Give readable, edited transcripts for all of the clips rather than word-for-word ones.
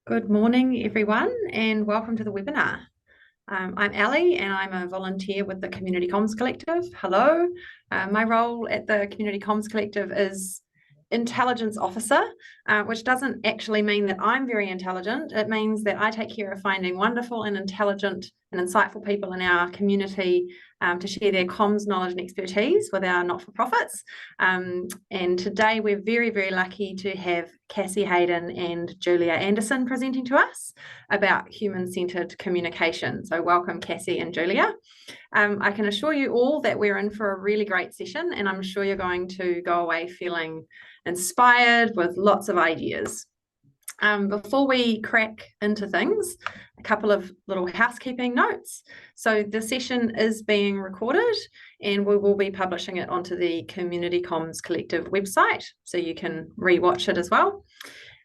Good morning, everyone, and welcome to the webinar. I'm Ali, and I'm a volunteer with the Community Comms Collective. Hello. My role at the Community Comms Collective is Intelligence Officer, which doesn't actually mean that I'm very intelligent. It means that I take care of finding wonderful and intelligent and insightful people in our community to share their comms knowledge and expertise with our not-for-profits. And today we're very, very lucky to have Cassie Hayden and Julia Anderson presenting to us about human-centered communication. So welcome, Cassie and Julia. I can assure you all that we're in for a really great session, and I'm sure you're going to go away feeling inspired with lots of ideas. Before we crack into things, a couple of little housekeeping notes. So the session is being recorded and we will be publishing it onto the Community Comms Collective website, so you can re-watch it as well.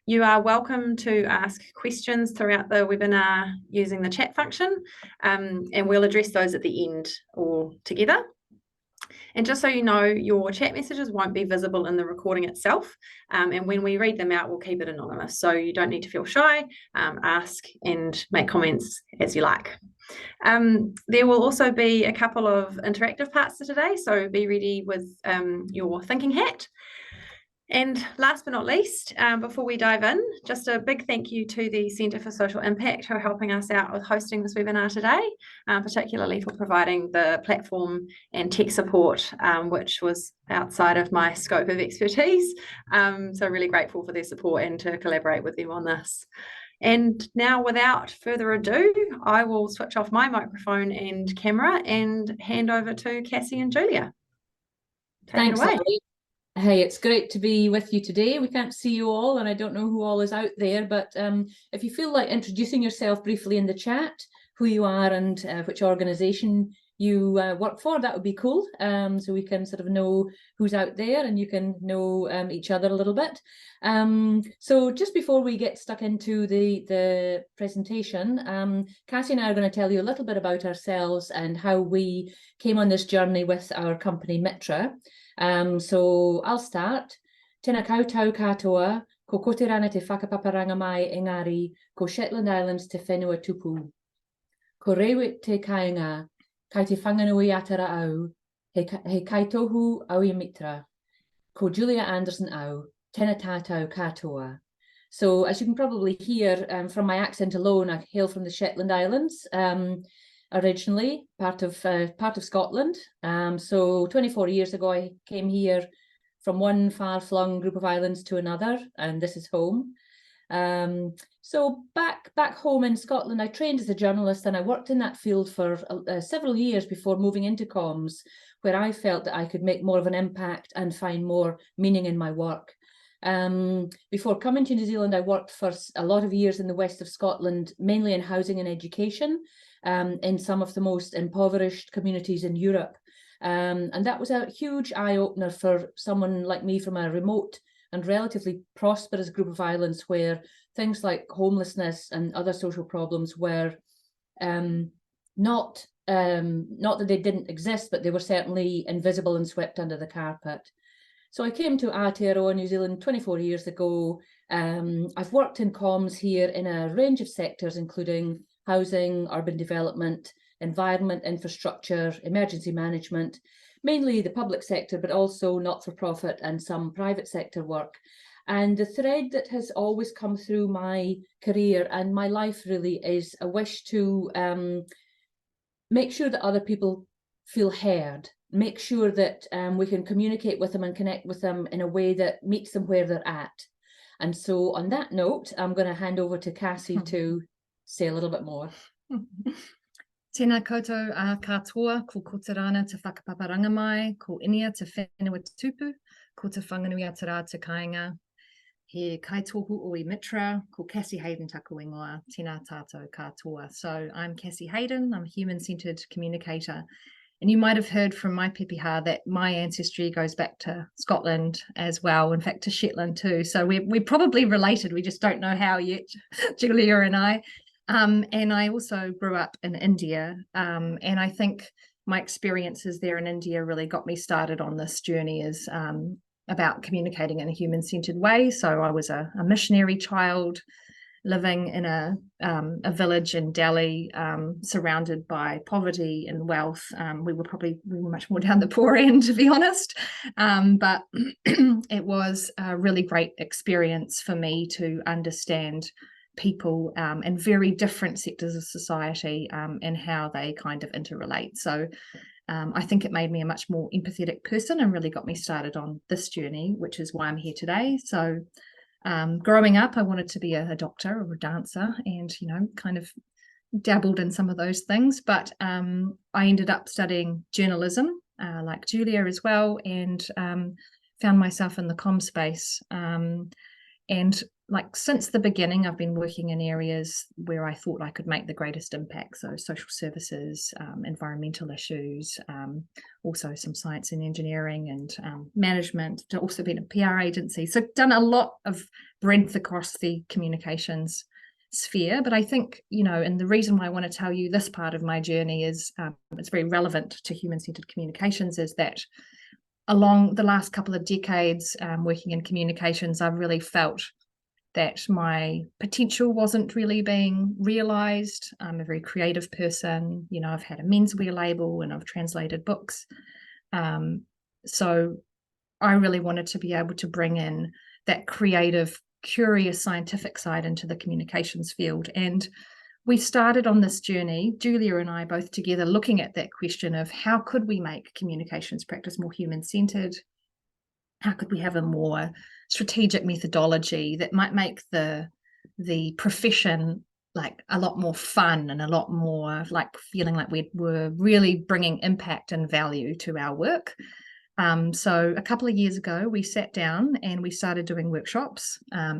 You are welcome to ask questions throughout the webinar using the chat function, and we'll address those at the end all together. And just so you know, your chat messages won't be visible in the recording itself. And when we read them out, we'll keep it anonymous. So you don't need to feel shy, ask and make comments as you like. There will also be a couple of interactive parts to today, so be ready with your thinking hat. And last but not least, before we dive in, just a big thank you to the Centre for Social Impact who are helping us out with hosting this webinar today, particularly for providing the platform and tech support, which was outside of my scope of expertise. So really grateful for their support and to collaborate with them on this. And now, without further ado, I will switch off my microphone and camera and hand over to Cassie and Julia. Thanks, Ali. Hey, it's great to be with you today. We can't see you all, and I don't know who all is out there, but if you feel like introducing yourself briefly in the chat, who you are and which organisation you work for, that would be cool. So we can sort of know who's out there and you can know each other a little bit. So just before we get stuck into the presentation, Cassie and I are going to tell you a little bit about ourselves and how we came on this journey with our company Mitra. So I'll start. Tēnā koutou katoa, ko kotirana te whakapaparanga mai engari, ko Shetland Islands te whenua tupu. Ko rewe te kāinga, kai te whanganui atara au, he kaitohu au I Mitra. Ko Julia Anderson au, tēnā tātou katoa. So as you can probably hear from my accent alone, I hail from the Shetland Islands. Originally part of Scotland. So 24 years ago, I came here from one far-flung group of islands to another, and this is home. So back home in Scotland, I trained as a journalist and I worked in that field for several years before moving into comms, where I felt that I could make more of an impact and find more meaning in my work. Before coming to New Zealand, I worked for a lot of years in the west of Scotland, mainly in housing and education, in some of the most impoverished communities in Europe. And that was a huge eye-opener for someone like me from a remote and relatively prosperous group of islands where things like homelessness and other social problems were not that they didn't exist, but they were certainly invisible and swept under the carpet. So I came to Aotearoa, New Zealand 24 years ago. I've worked in comms here in a range of sectors, including housing, urban development, environment, infrastructure, emergency management, mainly the public sector, but also not-for-profit and some private sector work. And the thread that has always come through my career and my life really is a wish to make sure that other people feel heard, make sure that we can communicate with them and connect with them in a way that meets them where they're at. And so on that note, I'm going to hand over to Cassie to say a little bit more. Tēnā koutou katoa, ko kotirana te whakapaparanga mai, ko inia te whenua tupu, ko te whanganui atara te kāinga. He kaitohu o I Mitra, ko Cassie Hayden taku ingoa, tēnā tātou katoa. So I'm Cassie Hayden, I'm a human-centered communicator. And you might have heard from my pepeha that my ancestry goes back to Scotland as well, in fact to Shetland too. So we're probably related, we just don't know how yet, Julia and I. And I also grew up in India, and I think my experiences there in India really got me started on this journey as about communicating in a human-centered way. So I was a missionary child, living in a village in Delhi, surrounded by poverty and wealth. We were much more down the poor end, to be honest. But it was a really great experience for me to understand people in very different sectors of society and how they kind of interrelate. So I think it made me a much more empathetic person and really got me started on this journey, which is why I'm here today. So growing up, I wanted to be a doctor or a dancer, and, you know, kind of dabbled in some of those things. But I ended up studying journalism, like Julia as well, and found myself in the comm space. And like since the beginning, I've been working in areas where I thought I could make the greatest impact. So social services, environmental issues, also some science and engineering and management. I've also been a PR agency. So done a lot of breadth across the communications sphere. But I think, you know, and the reason why I want to tell you this part of my journey is it's very relevant to human-centered communications, is that along the last couple of decades working in communications, I've really felt that my potential wasn't really being realized. I'm a very creative person. You know, I've had a menswear label and I've translated books. So I really wanted to be able to bring in that creative, curious, scientific side into the communications field. And we started on this journey, Julia and I both together, looking at that question of how could we make communications practice more human-centered? How could we have a more strategic methodology that might make the profession like a lot more fun and a lot more like feeling like we were really bringing impact and value to our work? So a couple of years ago, we sat down and we started doing workshops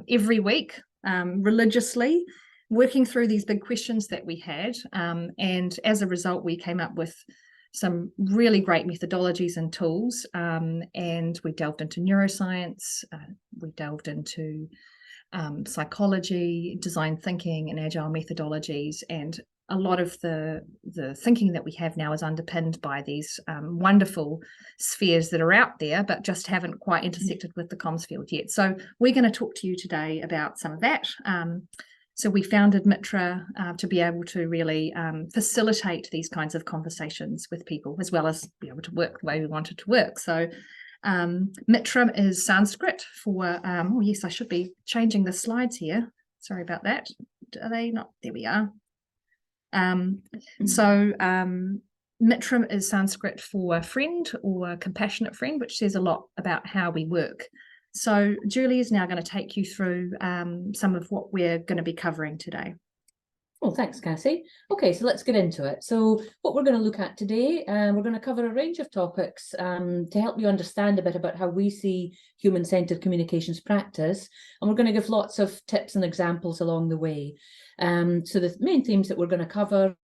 every week, religiously, working through these big questions that we had. And as a result, we came up with some really great methodologies and tools. And we delved into neuroscience, we delved into psychology, design thinking, and agile methodologies. And a lot of the thinking that we have now is underpinned by these wonderful spheres that are out there, but just haven't quite intersected with the comms field yet. So we're going to talk to you today about some of that. So we founded Mitra to be able to really facilitate these kinds of conversations with people, as well as be able to work the way we wanted to work. So Mitra is Sanskrit for, oh yes, I should be changing the slides here. Sorry about that. Are they not? There we are. Mitra is Sanskrit for friend or compassionate friend, which says a lot about how we work. So Julie is now going to take you through some of what we're going to be covering today. Well, thanks, Cassie. Okay, so let's get into it. So what we're going to look at today, we're going to cover a range of topics to help you understand a bit about how we see human-centered communications practice. And we're going to give lots of tips and examples along the way. So the main themes that we're going to cover: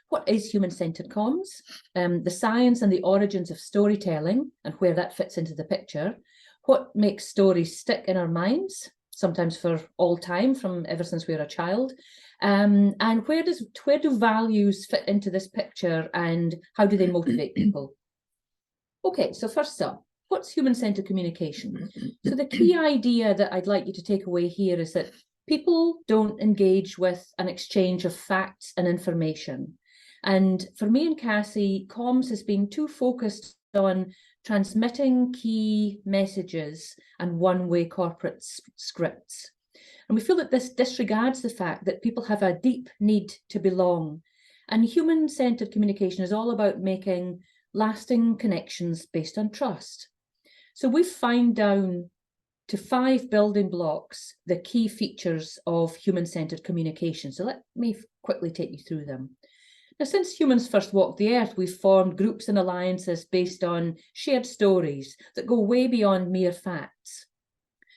what is human-centered comms, the science and the origins of storytelling and where that fits into the picture, what makes stories stick in our minds, sometimes for all time, from ever since we were a child, and where do values fit into this picture and how do they motivate people? Okay, so first up, what's human-centered communication? So the key idea that I'd like you to take away here is that people don't engage with an exchange of facts and information. And for me and Cassie, comms has been too focused on transmitting key messages and one-way corporate scripts. And we feel that this disregards the fact that people have a deep need to belong. And human-centered communication is all about making lasting connections based on trust. So we've fined down to 5 building blocks the key features of human-centered communication. So let me quickly take you through them. Now, since humans first walked the earth, we've formed groups and alliances based on shared stories that go way beyond mere facts.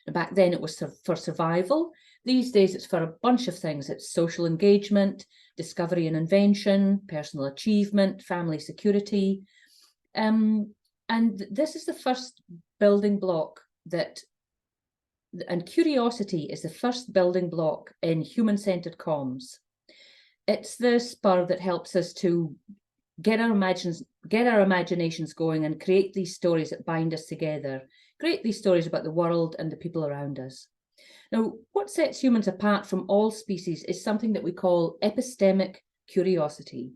Now, back then, it was for survival. These days, it's for a bunch of things. It's social engagement, discovery and invention, personal achievement, family security. And this is the first building block and curiosity is the first building block in human-centered comms. It's the spur that helps us to get our imaginations going and create these stories that bind us together, create these stories about the world and the people around us. Now, what sets humans apart from all species is something that we call epistemic curiosity.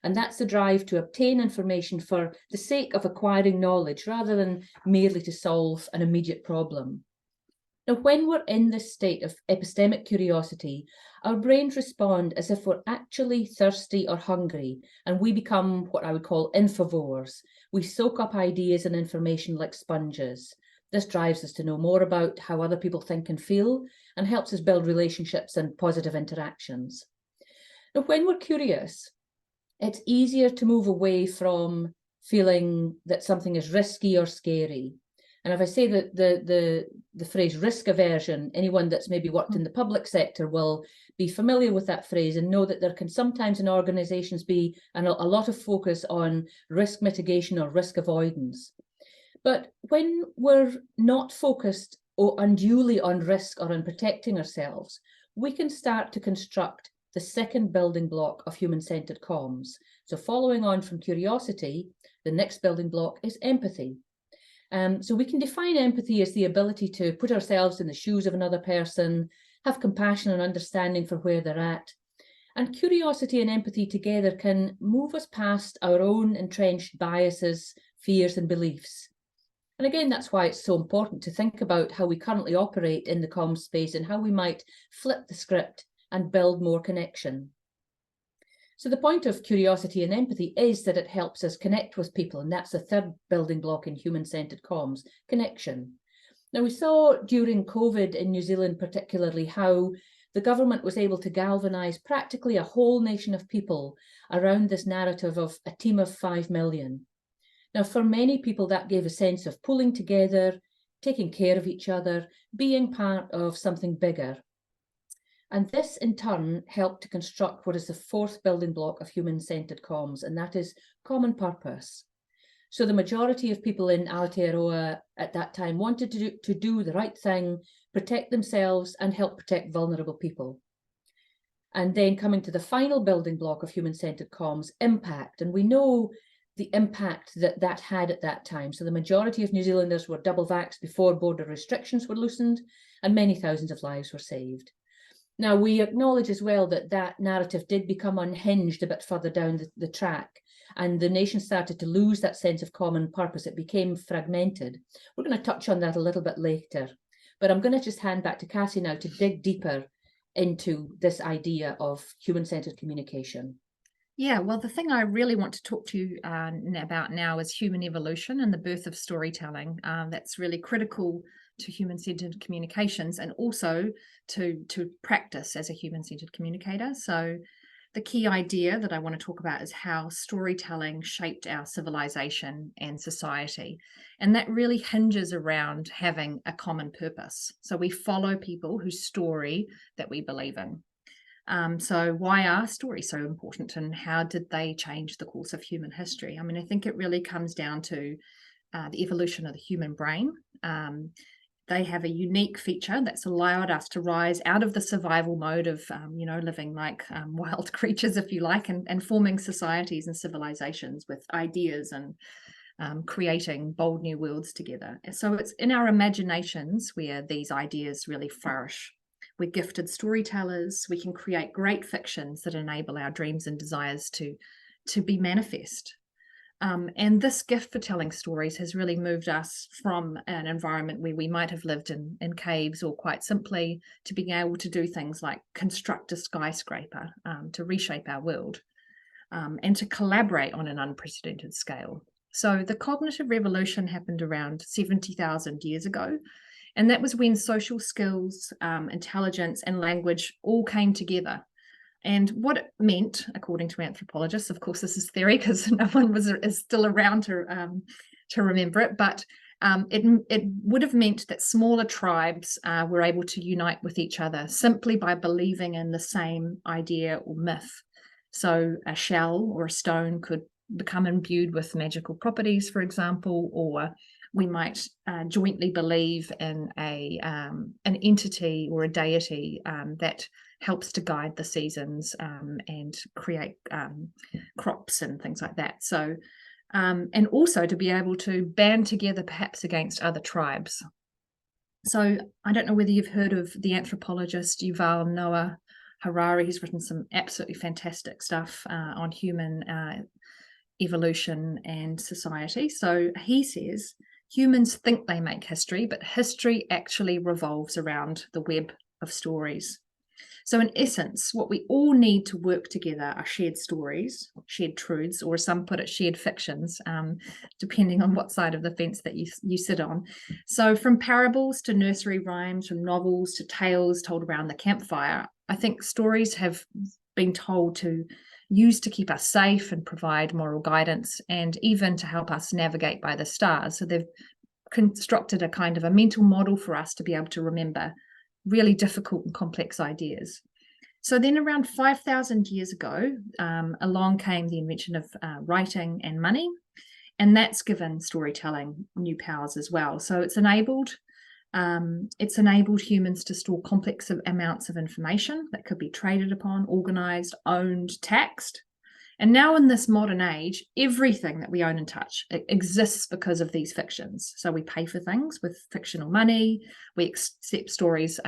And that's the drive to obtain information for the sake of acquiring knowledge rather than merely to solve an immediate problem. Now, when we're in this state of epistemic curiosity, our brains respond as if we're actually thirsty or hungry, and we become what I would call infovores. We soak up ideas and information like sponges. This drives us to know more about how other people think and feel, and helps us build relationships and positive interactions. Now, when we're curious, it's easier to move away from feeling that something is risky or scary. And if I say that the phrase risk aversion, anyone that's maybe worked in the public sector will be familiar with that phrase and know that there can sometimes in organizations be a lot of focus on risk mitigation or risk avoidance. But when we're not focused unduly on risk or on protecting ourselves, we can start to construct the second building block of human-centered comms. So following on from curiosity, the next building block is empathy. So we can define empathy as the ability to put ourselves in the shoes of another person, have compassion and understanding for where they're at. And curiosity and empathy together can move us past our own entrenched biases, fears, and beliefs. And again, that's why it's so important to think about how we currently operate in the comms space and how we might flip the script and build more connection. So the point of curiosity and empathy is that it helps us connect with people, and that's the third building block in human-centered comms, connection. Now, we saw during COVID in New Zealand particularly how the government was able to galvanise practically a whole nation of people around this narrative of a team of 5 million. Now, for many people, that gave a sense of pulling together, taking care of each other, being part of something bigger. And this, in turn, helped to construct what is the fourth building block of human-centered comms, and that is common purpose. So the majority of people in Aotearoa at that time wanted to do the right thing, protect themselves, and help protect vulnerable people. And then coming to the final building block of human-centered comms, impact. And we know the impact that that had at that time. So the majority of New Zealanders were double vaxxed before border restrictions were loosened, and many thousands of lives were saved. Now, we acknowledge as well that that narrative did become unhinged a bit further down the track, and the nation started to lose that sense of common purpose. It became fragmented. We're going to touch on that a little bit later, but I'm going to just hand back to Cassie now to dig deeper into this idea of human-centered communication. Yeah, well, the thing I really want to talk to you about now is human evolution and the birth of storytelling. That's really critical to human-centered communications and also to practice as a human-centered communicator. So the key idea that I want to talk about is how storytelling shaped our civilization and society. And that really hinges around having a common purpose. So we follow people whose story that we believe in. So why are stories so important, and how did they change the course of human history? I mean, I think it really comes down to the evolution of the human brain. They have a unique feature that's allowed us to rise out of the survival mode of, living like wild creatures, if you like, and forming societies and civilizations with ideas and creating bold new worlds together. So it's in our imaginations where these ideas really flourish. We're gifted storytellers. We can create great fictions that enable our dreams and desires to be manifest. And this gift for telling stories has really moved us from an environment where we might have lived in caves or quite simply to being able to do things like construct a skyscraper to reshape our world and to collaborate on an unprecedented scale. So the cognitive revolution happened around 70,000 years ago. And that was when social skills, intelligence, and language all came together. And what it meant, according to anthropologists, of course, this is theory because no one is still around to remember it, but it would have meant that smaller tribes were able to unite with each other simply by believing in the same idea or myth. So a shell or a stone could become imbued with magical properties, for example, or we might jointly believe in an entity or a deity that helps to guide the seasons and create crops and things like that. So, and also to be able to band together perhaps against other tribes. So I don't know whether you've heard of the anthropologist Yuval Noah Harari. He's written some absolutely fantastic stuff on human evolution and society. So he says humans think they make history, but history actually revolves around the web of stories. So in essence, what we all need to work together are shared stories, shared truths, or as some put it, shared fictions, depending on what side of the fence that you sit on. So from parables to nursery rhymes, from novels to tales told around the campfire, I think stories have been told to use to keep us safe and provide moral guidance, and even to help us navigate by the stars. So they've constructed a kind of a mental model for us to be able to remember really difficult and complex ideas. So then around 5,000 years ago, along came the invention of writing and money, and that's given storytelling new powers as well. So it's enabled humans to store complex amounts of information that could be traded upon, organized, owned, taxed. And now in this modern age, everything that we own and touch exists because of these fictions. So we pay for things with fictional money. We accept stories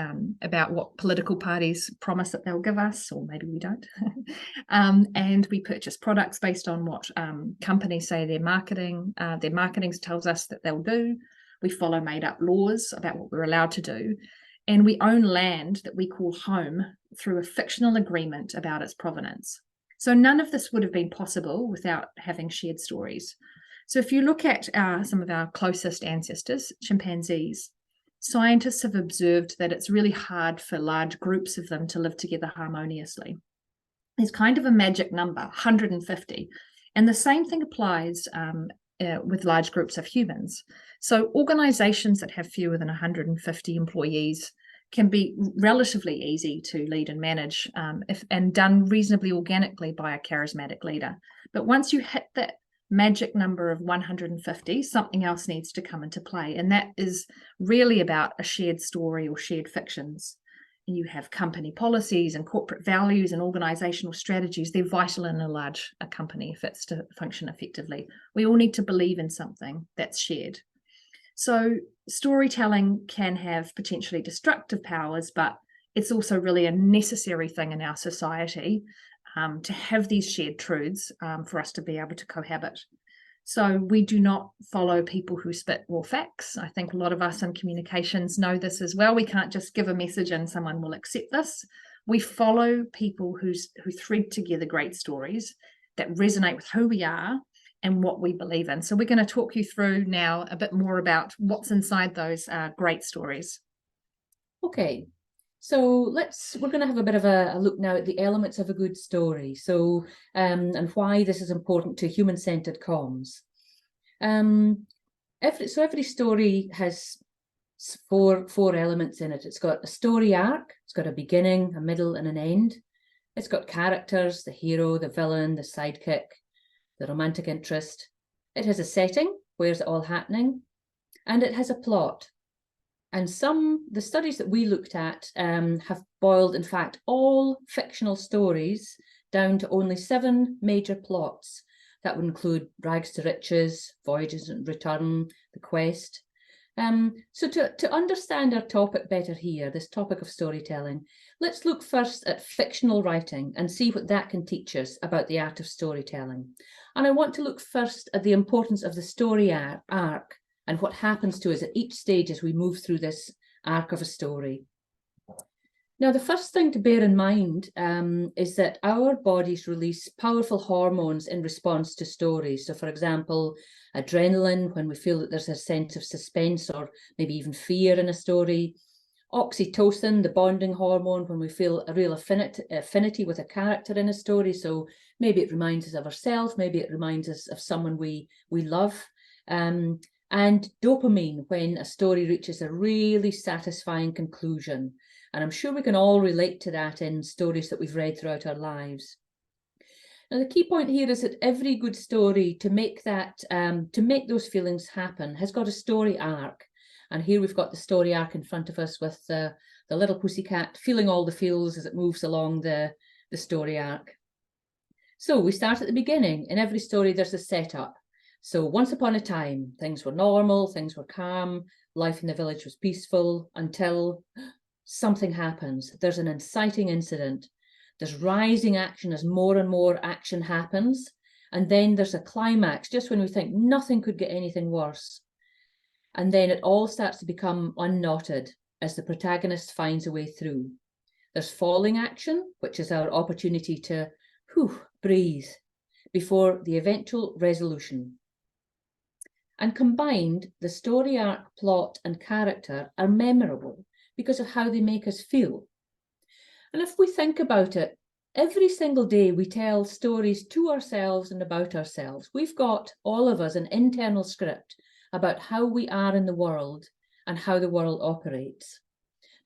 about what political parties promise that they'll give us, or maybe we don't. And we purchase products based on what companies say their marketing tells us that they'll do. We follow made-up laws about what we're allowed to do. And we own land that we call home through a fictional agreement about its provenance. So none of this would have been possible without having shared stories. So if you look at some of our closest ancestors, chimpanzees, scientists have observed that it's really hard for large groups of them to live together harmoniously. There's kind of a magic number, 150. And the same thing applies with large groups of humans. So organizations that have fewer than 150 employees can be relatively easy to lead and manage and done reasonably organically by a charismatic leader. But once you hit that magic number of 150, something else needs to come into play. And that is really about a shared story or shared fictions. And you have company policies and corporate values and organizational strategies. They're vital in a large company if it's to function effectively. We all need to believe in something that's shared. So storytelling can have potentially destructive powers, but it's also really a necessary thing in our society to have these shared truths for us to be able to cohabit. So we do not follow people who spit raw facts. I think a lot of us in communications know this as well. We can't just give a message and someone will accept this. We follow people who thread together great stories that resonate with who we are and what we believe in. So we're going to talk you through now a bit more about what's inside those great stories. Okay, so we're going to have a bit of a look now at the elements of a good story. So and why this is important to human-centered comms. Every story has four elements in it. It's got a story arc. It's got a beginning, a middle, and an end. It's got characters: the hero, the villain, the sidekick, the romantic interest. It has a setting, where's it all happening, and it has a plot. And the studies that we looked at have boiled, in fact, all fictional stories down to only 7 major plots. That would include Rags to Riches, Voyages and Return, The Quest. So to understand our topic better here, this topic of storytelling, let's look first at fictional writing and see what that can teach us about the art of storytelling. And I want to look first at the importance of the story arc and what happens to us at each stage as we move through this arc of a story. Now, the first thing to bear in mind is that our bodies release powerful hormones in response to stories. So, for example, adrenaline, when we feel that there's a sense of suspense or maybe even fear in a story. Oxytocin, the bonding hormone, when we feel a real affinity with a character in a story. So maybe it reminds us of ourselves, maybe it reminds us of someone we love. And dopamine, when a story reaches a really satisfying conclusion. And I'm sure we can all relate to that in stories that we've read throughout our lives. Now, the key point here is that every good story, to make those feelings happen, has got a story arc. And here we've got the story arc in front of us with the little pussycat feeling all the feels as it moves along the story arc. So we start at the beginning. In every story, there's a setup. So once upon a time, things were normal, things were calm, life in the village was peaceful until something happens. There's an inciting incident. There's rising action as more and more action happens. And then there's a climax, just when we think nothing could get anything worse. And then it all starts to become unknotted as the protagonist finds a way through. There's falling action, which is our opportunity to breathe before the eventual resolution. And combined, the story arc, plot, and character are memorable because of how they make us feel. And if we think about it, every single day we tell stories to ourselves and about ourselves. We've got, all of us, an internal script about how we are in the world and how the world operates.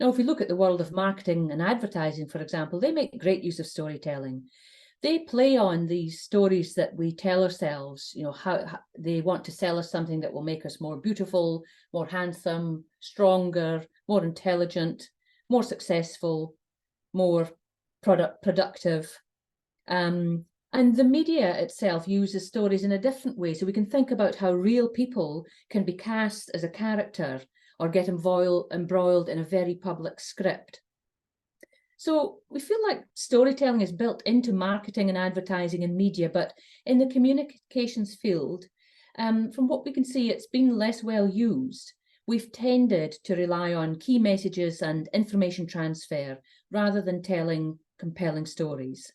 Now, if we look at the world of marketing and advertising, for example, they make great use of storytelling. They play on these stories that we tell ourselves, you know, how they want to sell us something that will make us more beautiful, more handsome, stronger, more intelligent, more successful, more productive. And the media itself uses stories in a different way. So we can think about how real people can be cast as a character or get embroiled in a very public script. So we feel like storytelling is built into marketing and advertising and media, but in the communications field, from what we can see, it's been less well used. We've tended to rely on key messages and information transfer rather than telling compelling stories.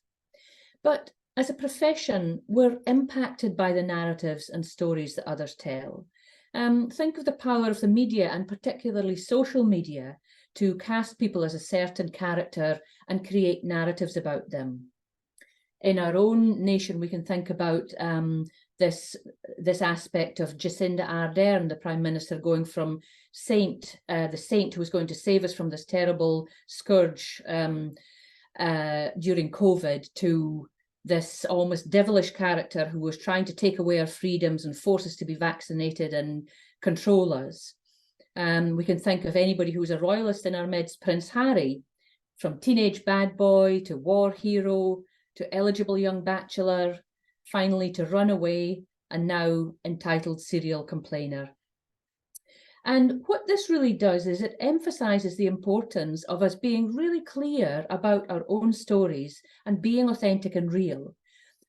But as a profession, we're impacted by the narratives and stories that others tell. Think of the power of the media, and particularly social media, to cast people as a certain character and create narratives about them. In our own nation, we can think about this aspect of Jacinda Ardern, the Prime Minister, going from the saint who was going to save us from this terrible scourge during COVID, to this almost devilish character who was trying to take away our freedoms and force us to be vaccinated and control us. We can think of anybody who's a royalist in our midst, Prince Harry, from teenage bad boy to war hero to eligible young bachelor, finally to runaway, and now entitled serial complainer. And what this really does is it emphasizes the importance of us being really clear about our own stories and being authentic and real.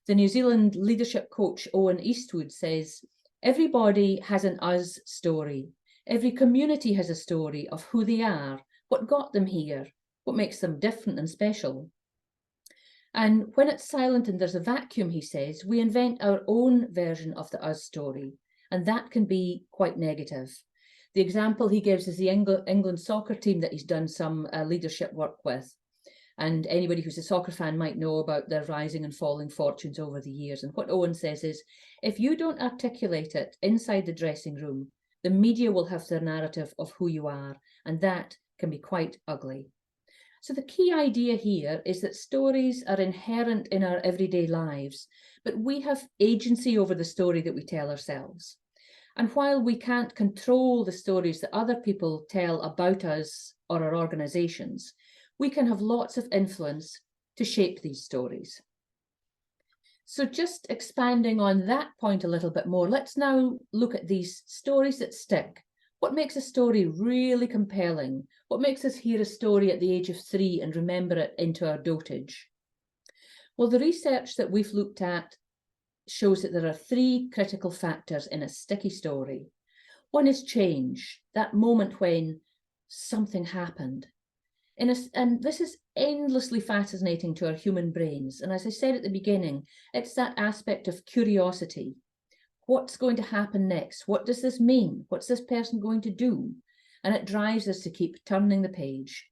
The New Zealand leadership coach, Owen Eastwood, says, everybody has an us story. Every community has a story of who they are, what got them here, what makes them different and special. And when it's silent and there's a vacuum, he says, we invent our own version of the us story, and that can be quite negative. The example he gives is the England soccer team that he's done some leadership work with. And anybody who's a soccer fan might know about their rising and falling fortunes over the years. And what Owen says is, if you don't articulate it inside the dressing room, the media will have their narrative of who you are, and that can be quite ugly. So the key idea here is that stories are inherent in our everyday lives, but we have agency over the story that we tell ourselves. And while we can't control the stories that other people tell about us or our organizations, we can have lots of influence to shape these stories. So just expanding on that point a little bit more, let's now look at these stories that stick. What makes a story really compelling? What makes us hear a story at the age of 3 and remember it into our dotage? Well, the research that we've looked at shows that there are 3 critical factors in a sticky story. One is change, that moment when something happened. And this is endlessly fascinating to our human brains. And as I said at the beginning, it's that aspect of curiosity. What's going to happen next? What does this mean? What's this person going to do? And it drives us to keep turning the page.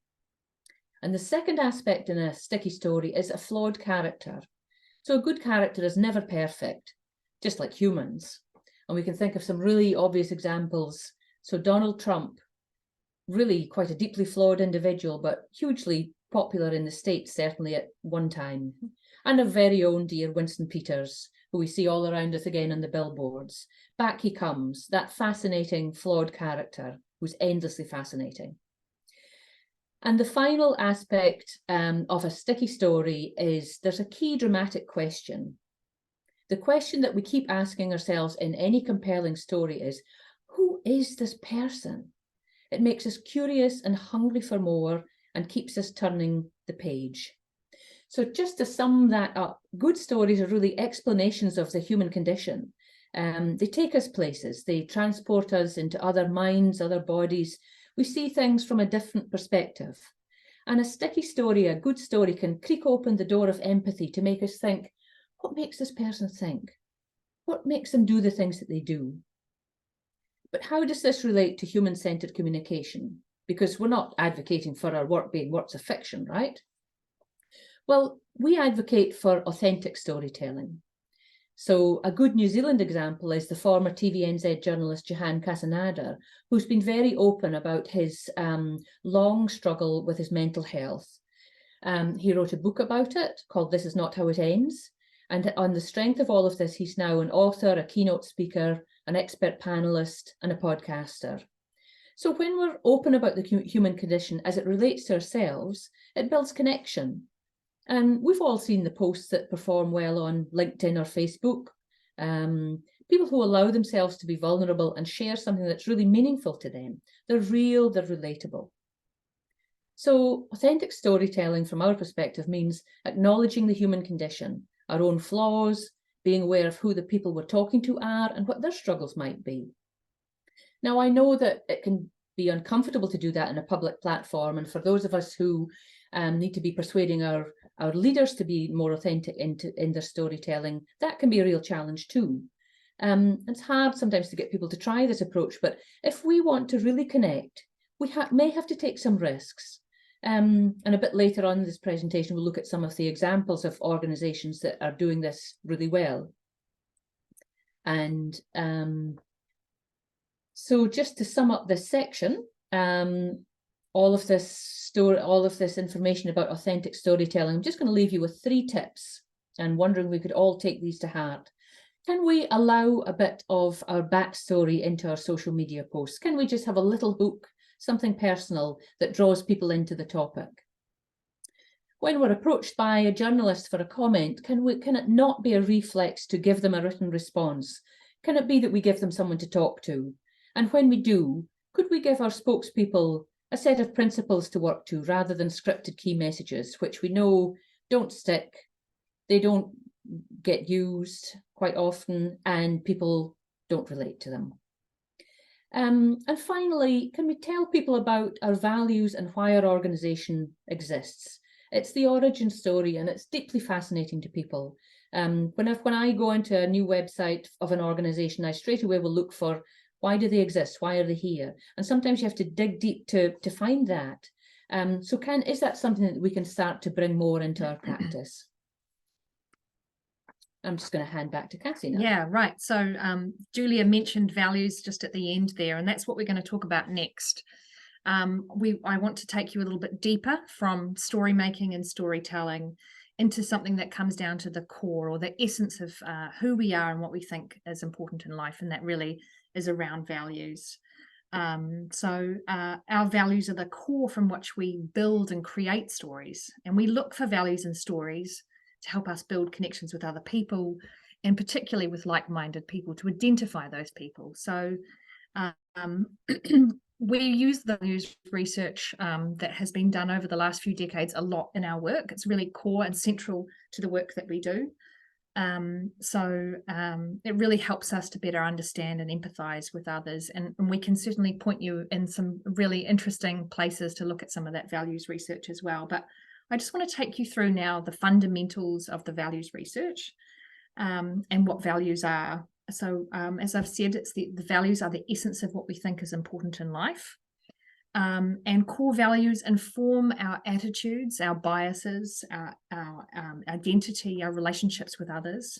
And the second aspect in a sticky story is a flawed character. So a good character is never perfect, just like humans. And we can think of some really obvious examples. So Donald Trump, really quite a deeply flawed individual, but hugely popular in the States, certainly at one time. And our very own dear Winston Peters, who we see all around us again on the billboards. Back he comes, that fascinating, flawed character who's endlessly fascinating. And the final aspect of a sticky story is there's a key dramatic question. The question that we keep asking ourselves in any compelling story is, who is this person? It makes us curious and hungry for more and keeps us turning the page. So just to sum that up, good stories are really explanations of the human condition. They take us places, they transport us into other minds, other bodies. We see things from a different perspective. And a sticky story, a good story, can creak open the door of empathy to make us think, what makes this person think? What makes them do the things that they do? But how does this relate to human-centered communication? Because we're not advocating for our work being works of fiction, right? Well, we advocate for authentic storytelling. So a good New Zealand example is the former TVNZ journalist Johan Casanada, who's been very open about his long struggle with his mental health. He wrote a book about it called This Is Not How It Ends. And on the strength of all of this, he's now an author, a keynote speaker, an expert panelist, and a podcaster. So when we're open about the human condition as it relates to ourselves, it builds connection. And we've all seen the posts that perform well on LinkedIn or Facebook. People who allow themselves to be vulnerable and share something that's really meaningful to them. They're real, they're relatable. So authentic storytelling from our perspective means acknowledging the human condition, our own flaws, being aware of who the people we're talking to are and what their struggles might be. Now, I know that it can be uncomfortable to do that in a public platform. And for those of us who need to be persuading our leaders to be more authentic in their storytelling, that can be a real challenge too. It's hard sometimes to get people to try this approach, but if we want to really connect, we may have to take some risks. And a bit later on in this presentation, we'll look at some of the examples of organizations that are doing this really well. And so just to sum up this section, all of this information about authentic storytelling, I'm just going to leave you with 3 tips and wondering if we could all take these to heart. Can we allow a bit of our backstory into our social media posts? Can we just have a little hook, something personal that draws people into the topic? When we're approached by a journalist for a comment, can it not be a reflex to give them a written response? Can it be that we give them someone to talk to? And when we do, could we give our spokespeople a set of principles to work to rather than scripted key messages, which we know don't stick, they don't get used quite often, and people don't relate to them? And finally, can we tell people about our values and why our organisation exists? It's the origin story, and it's deeply fascinating to people. When I go into a new website of an organisation, I straight away will look for, why do they exist? Why are they here? And sometimes you have to dig deep to find that. So is that something that we can start to bring more into our practice? I'm just going to hand back to Cassie now. Yeah, right. So Julia mentioned values just at the end there, and that's what we're going to talk about next. I want to take you a little bit deeper from story making and storytelling into something that comes down to the core or the essence of who we are and what we think is important in life, and that really is around values. So our values are the core from which we build and create stories, and we look for values in stories to help us build connections with other people, and particularly with like-minded people, to identify those people. So we use the values research that has been done over the last few decades a lot in our work. It's really core and central to the work that we do. It really helps us to better understand and empathize with others. And we can certainly point you in some really interesting places to look at some of that values research as well. But I just want to take you through now the fundamentals of the values research and what values are. So as I've said, it's the values are the essence of what we think is important in life. And core values inform our attitudes, our biases, our identity, our relationships with others.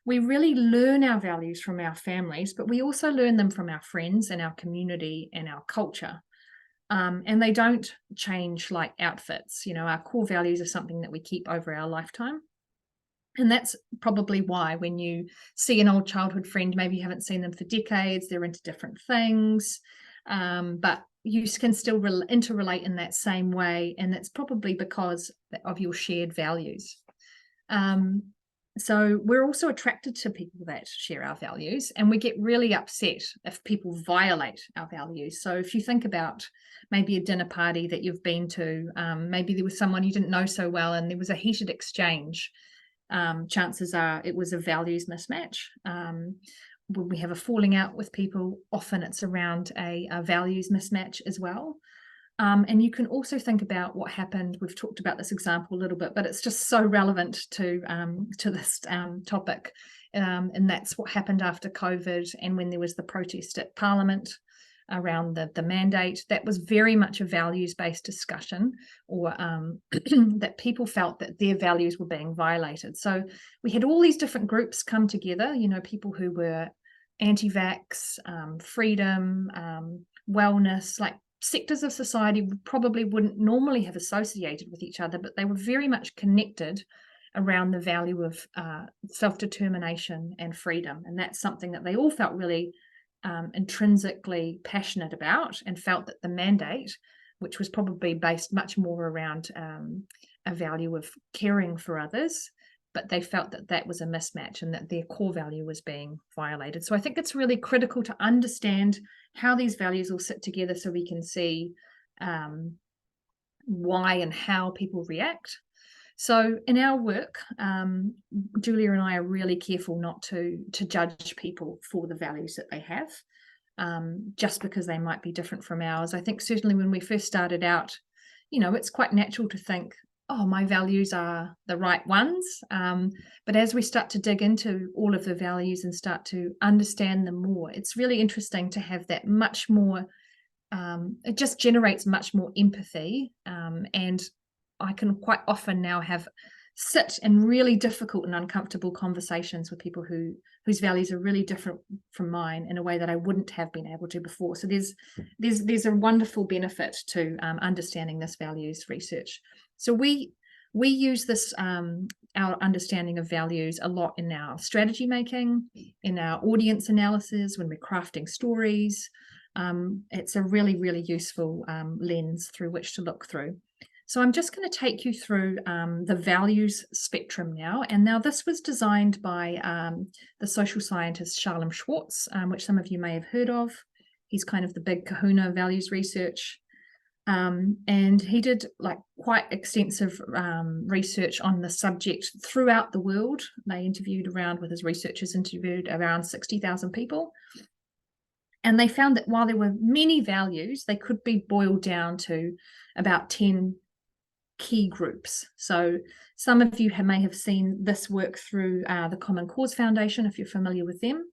We really learn our values from our families, but we also learn them from our friends and our community and our culture. And they don't change like outfits. You know, our core values are something that we keep over our lifetime. And that's probably why when you see an old childhood friend, maybe you haven't seen them for decades, they're into different things, but you can still interrelate in that same way. And that's probably because of your shared values. So we're also attracted to people that share our values, and we get really upset if people violate our values. So if you think about maybe a dinner party that you've been to, maybe there was someone you didn't know so well and there was a heated exchange, chances are it was a values mismatch. When we have a falling out with people, often it's around a values mismatch as well. And you can also think about what happened. We've talked about this example a little bit, but it's just so relevant to this topic. And that's what happened after COVID and when there was the protest at Parliament around the mandate. That was very much a values-based discussion, or that people felt that their values were being violated. So we had all these different groups come together, people who were anti-vax, freedom, wellness, like sectors of society probably wouldn't normally have associated with each other, but they were very much connected around the value of self-determination and freedom. And that's something that they all felt really intrinsically passionate about, and felt that the mandate, which was probably based much more around a value of caring for others, but they felt that that was a mismatch and that their core value was being violated. So I think it's really critical to understand how these values all sit together so we can see why and how people react. So in our work, Julia and I are really careful not to judge people for the values that they have, just because they might be different from ours. I think certainly when we first started out, it's quite natural to think, oh, my values are the right ones. But as we start to dig into all of the values and start to understand them more, it's really interesting to have that much more, it just generates much more empathy. And I can quite often now sit in really difficult and uncomfortable conversations with people whose values are really different from mine in a way that I wouldn't have been able to before. So there's a wonderful benefit to understanding this values research. So we use this, our understanding of values, a lot in our strategy making, in our audience analysis, when we're crafting stories. It's a really, really useful lens through which to look through. So I'm just going to take you through the values spectrum now. And now this was designed by the social scientist Shalom Schwartz, which some of you may have heard of. He's kind of the big kahuna of values research. And he did quite extensive research on the subject throughout the world. His researchers interviewed around 60,000 people. And they found that while there were many values, they could be boiled down to about 10 key groups. So some of you may have seen this work through the Common Cause Foundation, if you're familiar with them.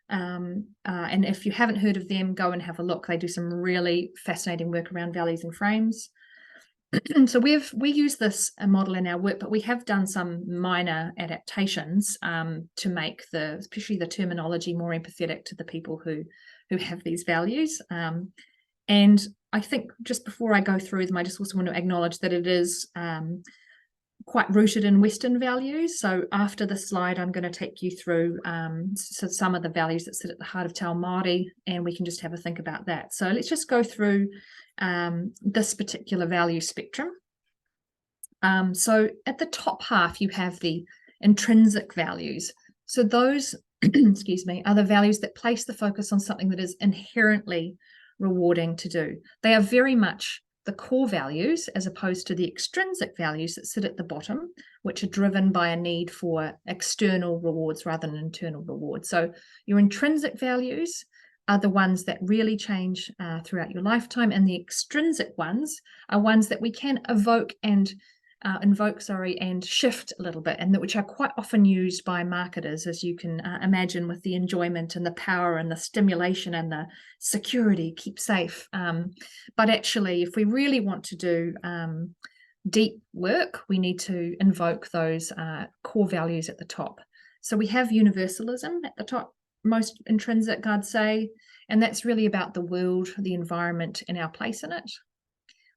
And if you haven't heard of them, go and have a look. They do some really fascinating work around values and frames. So we use this model in our work, but we have done some minor adaptations to make especially the terminology more empathetic to the people who have these values. And I think just before I go through them, I just also want to acknowledge that it is quite rooted in Western values. So after this slide, I'm going to take you through some of the values that sit at the heart of Te Ao Māori, and we can just have a think about that. So let's just go through this particular value spectrum. So at the top half, you have the intrinsic values. So those, excuse me, are the values that place the focus on something that is inherently rewarding to do. They are very much the core values, as opposed to the extrinsic values that sit at the bottom, which are driven by a need for external rewards rather than internal rewards. So your intrinsic values are the ones that really change throughout your lifetime, and the extrinsic ones are ones that we can invoke and shift a little bit, and which are quite often used by marketers, as you can imagine, with the enjoyment and the power and the stimulation and the security, keep safe. But actually, if we really want to do deep work, we need to invoke those core values at the top. So we have universalism at the top, most intrinsic, I'd say, and that's really about the world, the environment, and our place in it.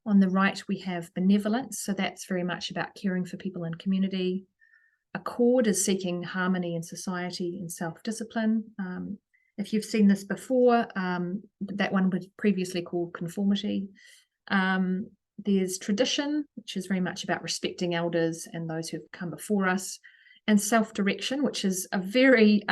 On the right, we have benevolence, so that's very much about caring for people in community. Accord is seeking harmony in society and self-discipline. If you've seen this before, that one was previously called conformity. There's tradition, which is very much about respecting elders and those who've come before us. and self-direction, which is a very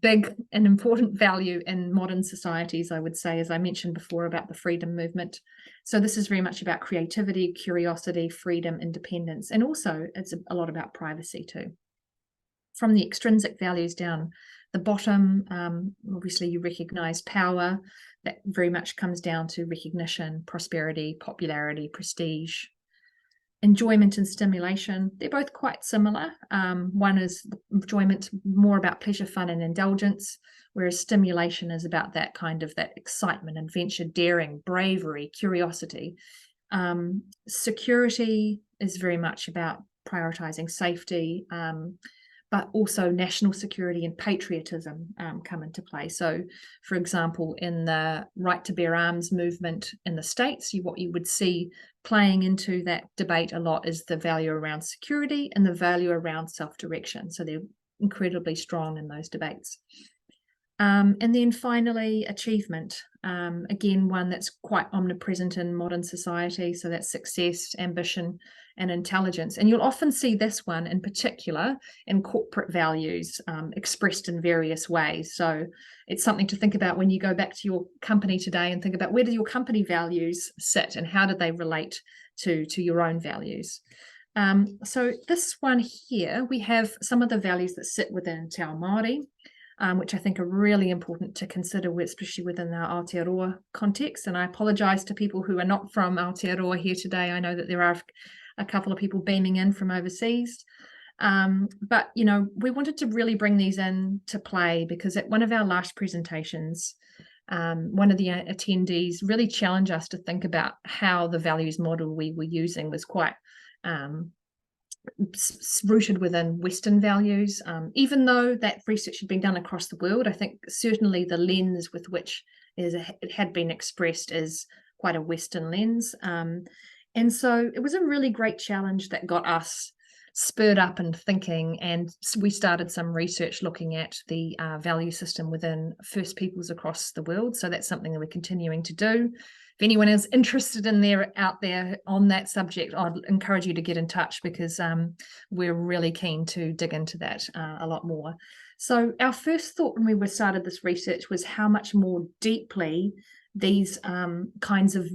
big and important value in modern societies, I would say, as I mentioned before about the freedom movement. So this is very much about creativity, curiosity, freedom, independence, and also it's a lot about privacy too. From the extrinsic values down the bottom, obviously you recognize power. That very much comes down to recognition, prosperity, popularity, prestige. Enjoyment and stimulation, they're both quite similar. One is enjoyment, more about pleasure, fun, and indulgence, whereas stimulation is about that kind of that excitement, adventure, daring, bravery, curiosity. Security is very much about prioritizing safety, but also national security and patriotism come into play. So, for example, in the right to bear arms movement in the States, what you would see playing into that debate a lot is the value around security and the value around self-direction. So they're incredibly strong in those debates. And then finally, achievement. Again, one that's quite omnipresent in modern society. So that's success, ambition, and intelligence. And you'll often see this one in particular in corporate values expressed in various ways. So it's something to think about when you go back to your company today and think about where do your company values sit and how do they relate to your own values. So this one here, we have some of the values that sit within Te Ao Māori, which I think are really important to consider, especially within the Aotearoa context. And I apologise to people who are not from Aotearoa here today. I know that there are a couple of people beaming in from overseas. But, you know, we wanted to really bring these in to play because at one of our last presentations, one of the attendees really challenged us to think about how the values model we were using was quite rooted within Western values. Even though that research had been done across the world, I think certainly the lens with which it had been expressed is quite a Western lens. And so it was a really great challenge that got us spurred up in thinking, and we started some research looking at the value system within First Peoples across the world. So that's something that we're continuing to do. If anyone is interested out there on that subject, I'd encourage you to get in touch because we're really keen to dig into that a lot more. So our first thought when we started this research was how much more deeply these kinds of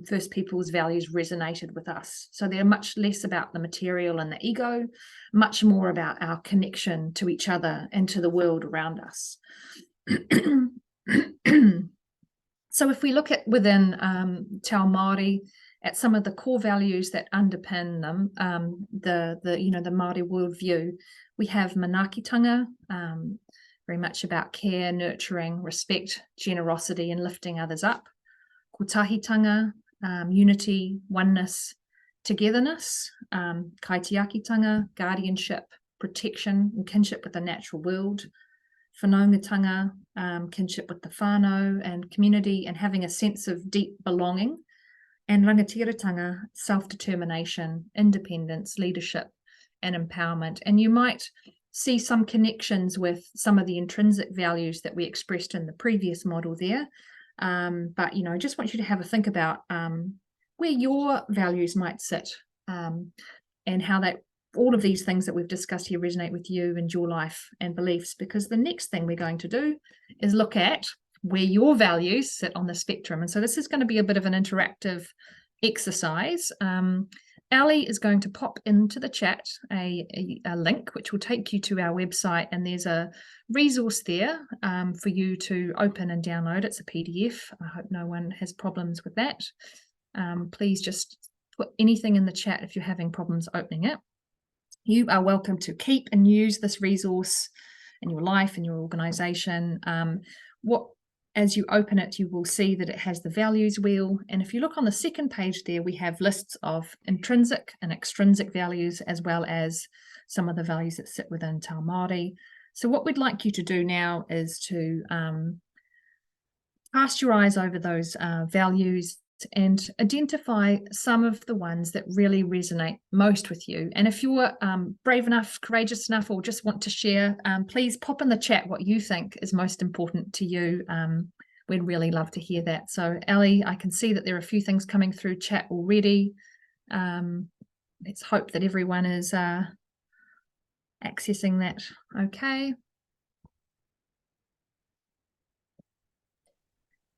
First Peoples values resonated with us. So they're much less about the material and the ego, much more about our connection to each other and to the world around us. So if we look at within Te Ao Māori, at some of the core values that underpin them, the Māori worldview, we have manaakitanga, very much about care, nurturing, respect, generosity, and lifting others up. Kotahitanga, unity, oneness, togetherness. Kaitiakitanga, guardianship, protection, and kinship with the natural world. Whanaungatanga, kinship with the whānau and community, and having a sense of deep belonging. And rangatiratanga, self-determination, independence, leadership, and empowerment. And you might see some connections with some of the intrinsic values that we expressed in the previous model there. But, you know, I just want you to have a think about where your values might sit and how that all of these things that we've discussed here resonate with you and your life and beliefs, because the next thing we're going to do is look at where your values sit on the spectrum. And so this is going to be a bit of an interactive exercise. Ali is going to pop into the chat a link which will take you to our website, and there's a resource there for you to open and download. It's a PDF. I hope no one has problems with that. Please just put anything in the chat if you're having problems opening it. You are welcome to keep and use this resource in your life, in your organization. As you open it, you will see that it has the values wheel. And if you look on the second page there, we have lists of intrinsic and extrinsic values, as well as some of the values that sit within Te Ao Māori. So what we'd like you to do now is to cast your eyes over those values and identify some of the ones that really resonate most with you. And if you're brave enough, courageous enough, or just want to share, please pop in the chat what you think is most important to you. We'd really love to hear that. So Ali, I can see that there are a few things coming through chat already. Let's hope that everyone is accessing that okay.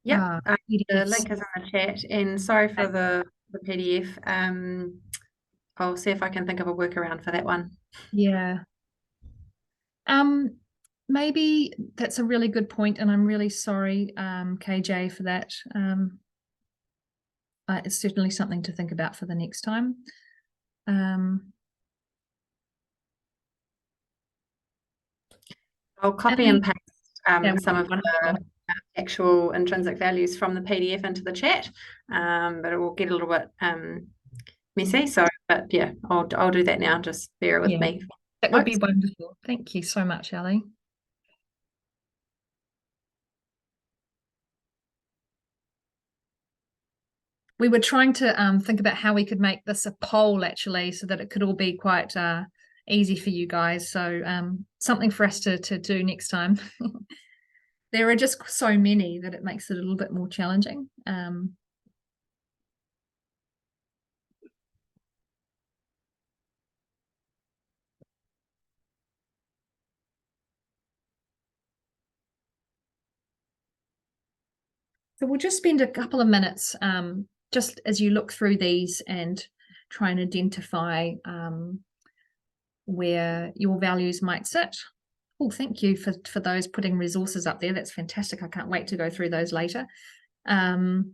Yeah, the PDFs. link is in the chat, and sorry for the PDF. I'll see if I can think of a workaround for that one. Yeah. Maybe that's a really good point, and I'm really sorry, KJ, for that. It's certainly something to think about for the next time. I'll copy and paste some of wonderful. the actual intrinsic values from the PDF into the chat, but it will get a little bit messy. So, but yeah, I'll do that now. Just bear with me. That would be wonderful. Thank you so much, Ali. We were trying to think about how we could make this a poll, actually, so that it could all be quite easy for you guys. So something for us to do next time. There are just so many that it makes it a little bit more challenging. So we'll just spend a couple of minutes just as you look through these and try and identify where your values might sit. Oh, thank you for those putting resources up there. That's fantastic. I can't wait to go through those later. And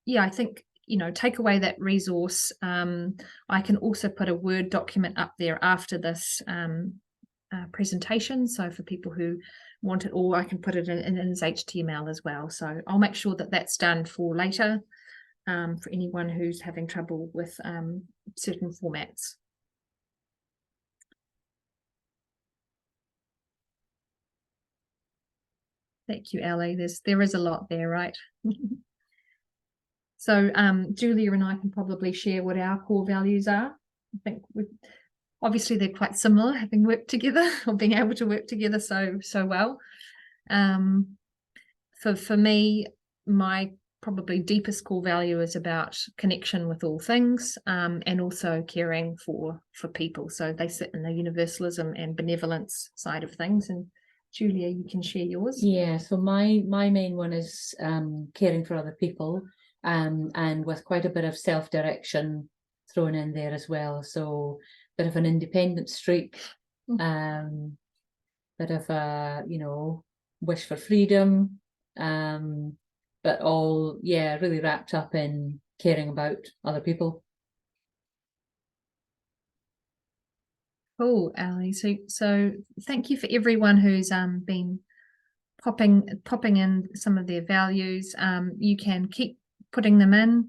yeah, I think, you know, take away that resource. I can also put a Word document up there after this presentation. So for people who want it, or I can put it in as HTML as well. So I'll make sure that that's done for later for anyone who's having trouble with certain formats. Thank you, Ali. There is a lot there, right? So Julia and I can probably share what our core values are. I think obviously they're quite similar, having worked together or being able to work together so well. For me, my probably deepest core value is about connection with all things, and also caring for people. So they sit in the universalism and benevolence side of things. And Julia, you can share yours. Yeah, so my main one is caring for other people, and with quite a bit of self-direction thrown in there as well. So a bit of an independent streak, bit of a, you know, wish for freedom, but all, yeah, really wrapped up in caring about other people. Cool, Ali. So thank you for everyone who's been popping in some of their values. You can keep putting them in.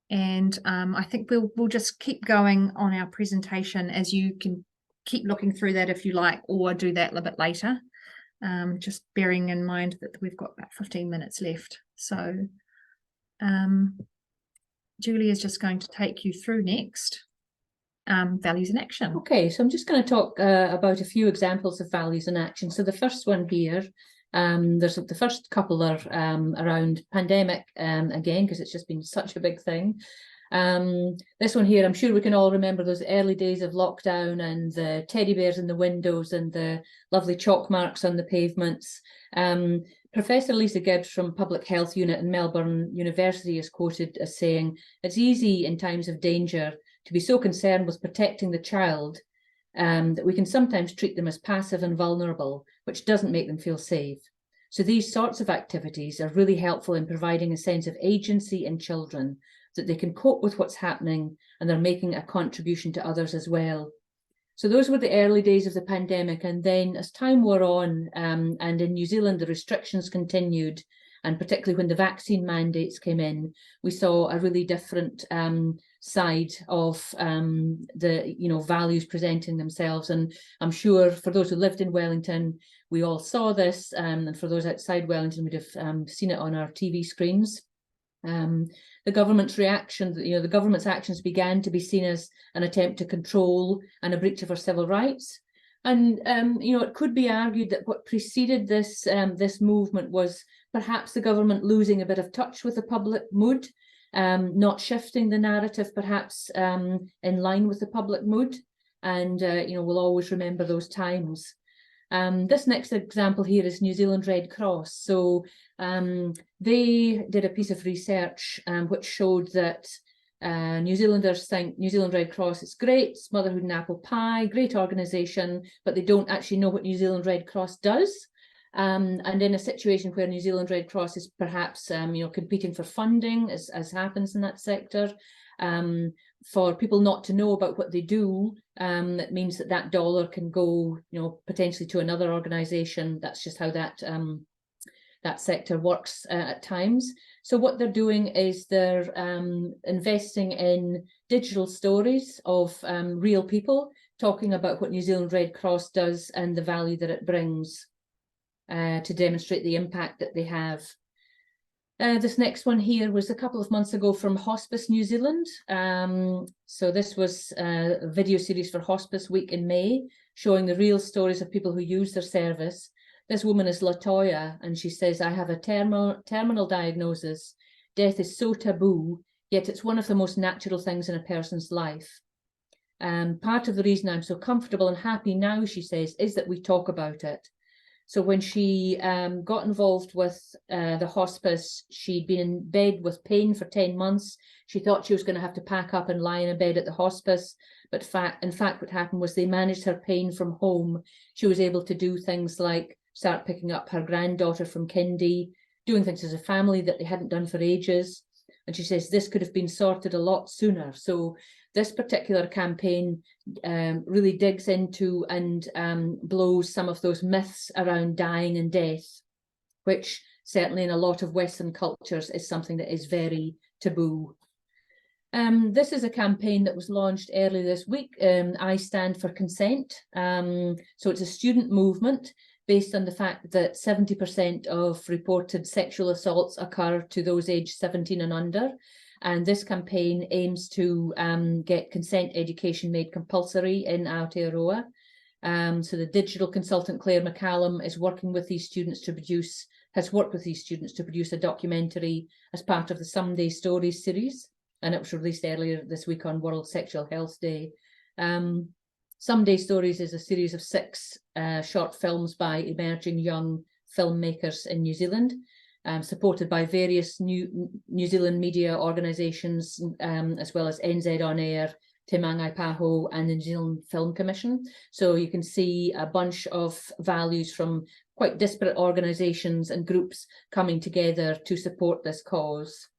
And I think we'll just keep going on our presentation, as you can keep looking through that if you like, or do that a little bit later. Just bearing in mind that we've got about 15 minutes left. So Julie is just going to take you through next values in action. Okay, so I'm just going to talk about a few examples of values in action. So the first one here, there's the first couple are around pandemic again, because it's just been such a big thing. This one here, I'm sure we can all remember those early days of lockdown and the teddy bears in the windows and the lovely chalk marks on the pavements. Professor Lisa Gibbs from Public Health Unit in Melbourne University is quoted as saying, "It's easy in times of danger to be so concerned with protecting the child that we can sometimes treat them as passive and vulnerable, which doesn't make them feel safe. So these sorts of activities are really helpful in providing a sense of agency in children, that they can cope with what's happening and they're making a contribution to others as well." So those were the early days of the pandemic. And then as time wore on, and in New Zealand, the restrictions continued, and particularly when the vaccine mandates came in, we saw a really different side of the, you know, values presenting themselves. And I'm sure for those who lived in Wellington, we all saw this, and for those outside Wellington, would have seen it on our TV screens. The government's reaction, you know, the government's actions began to be seen as an attempt to control and a breach of our civil rights. And, you know, it could be argued that what preceded this, this movement was perhaps the government losing a bit of touch with the public mood, not shifting the narrative perhaps in line with the public mood. And, we'll always remember those times. This next example here is New Zealand Red Cross. So they did a piece of research which showed that New Zealanders think New Zealand Red Cross is great, it's motherhood and apple pie, great organisation, but they don't actually know what New Zealand Red Cross does. And in a situation where New Zealand Red Cross is perhaps competing for funding, as happens in that sector, for people not to know about what they do, that means that dollar can go, potentially to another organisation. That's just how that that sector works at times. So what they're doing is they're investing in digital stories of real people talking about what New Zealand Red Cross does and the value that it brings to demonstrate the impact that they have. This next one here was a couple of months ago from Hospice New Zealand. So this was a video series for Hospice Week in May, showing the real stories of people who use their service. This woman is Latoya, and she says, I have a terminal diagnosis. Death is so taboo, yet it's one of the most natural things in a person's life. Part of the reason I'm so comfortable and happy now, she says, is that we talk about it. So when she got involved with the hospice, she'd been in bed with pain for 10 months. She thought she was going to have to pack up and lie in a bed at the hospice. But in fact, what happened was they managed her pain from home. She was able to do things like start picking up her granddaughter from kindy, doing things as a family that they hadn't done for ages. And she says this could have been sorted a lot sooner. So this particular campaign really digs into and blows some of those myths around dying and death, which certainly in a lot of Western cultures is something that is very taboo. This is a campaign that was launched early this week. I Stand for Consent. So it's a student movement based on the fact that 70% of reported sexual assaults occur to those aged 17 and under. And this campaign aims to get consent education made compulsory in Aotearoa. So the digital consultant Claire McCallum is working with these students to produce, has worked with these students to produce a documentary as part of the Someday Stories series. And it was released earlier this week on World Sexual Health Day. Someday Stories is a series of 6 short films by emerging young filmmakers in New Zealand, supported by various New Zealand media organisations, as well as NZ On Air, Te Mangai Paho, and the New Zealand Film Commission. So you can see a bunch of values from quite disparate organisations and groups coming together to support this cause.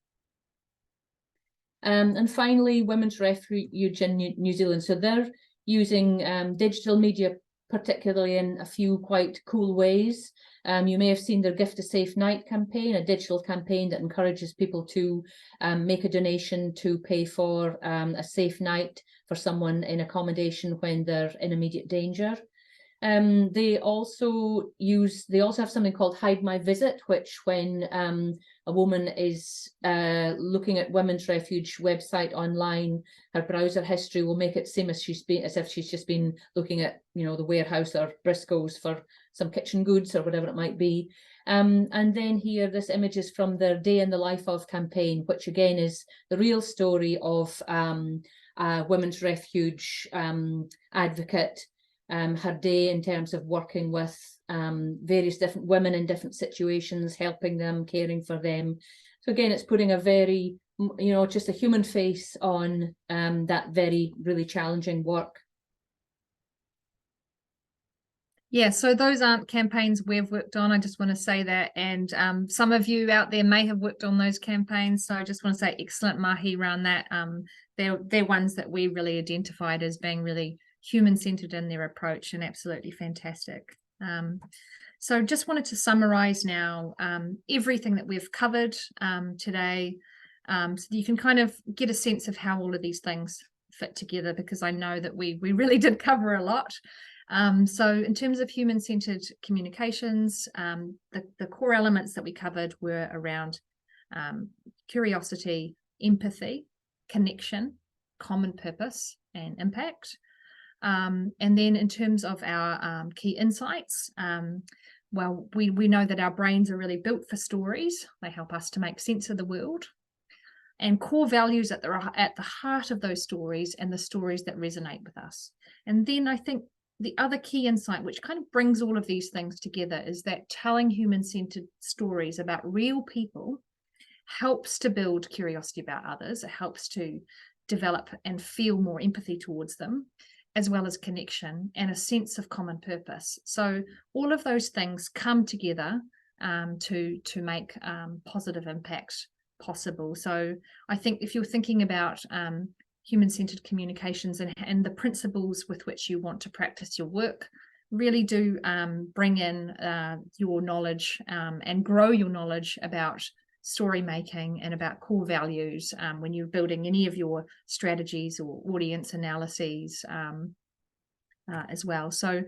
And finally, Women's Refuge in New Zealand. So they're using digital media, particularly in a few quite cool ways. You may have seen their Gift a Safe Night campaign, a digital campaign that encourages people to make a donation to pay for a safe night for someone in accommodation when they're in immediate danger. They also have something called Hide My Visit, which when a woman is looking at Women's Refuge website online, her browser history will make it seem as if she's just been looking at, the warehouse or Briscoe's for some kitchen goods or whatever it might be. And then here, this image is from their Day in the Life of campaign, which again is the real story of a Women's Refuge advocate, her day in terms of working with various different women in different situations, helping them, caring for them. So again, it's putting a very, just a human face on that really challenging work. Yeah, so those aren't campaigns we've worked on. I just want to say that. And some of you out there may have worked on those campaigns. So I just want to say excellent mahi around that. They're ones that we really identified as being really human-centered in their approach and absolutely fantastic. So just wanted to summarize now everything that we've covered today, so that you can kind of get a sense of how all of these things fit together, because I know that we really did cover a lot. So in terms of human-centered communications, the core elements that we covered were around curiosity, empathy, connection, common purpose, and impact. And then in terms of our key insights, well, we know that our brains are really built for stories. They help us to make sense of the world. And core values at the heart of those stories, and the stories that resonate with us. And then I think the other key insight, which kind of brings all of these things together, is that telling human-centered stories about real people helps to build curiosity about others. It helps to develop and feel more empathy towards them, as well as connection and a sense of common purpose. So all of those things come together to make positive impact possible. So I think if you're thinking about human-centered communications and the principles with which you want to practice your work, really do bring in your knowledge and grow your knowledge about story making and about core values when you're building any of your strategies or audience analyses as well. So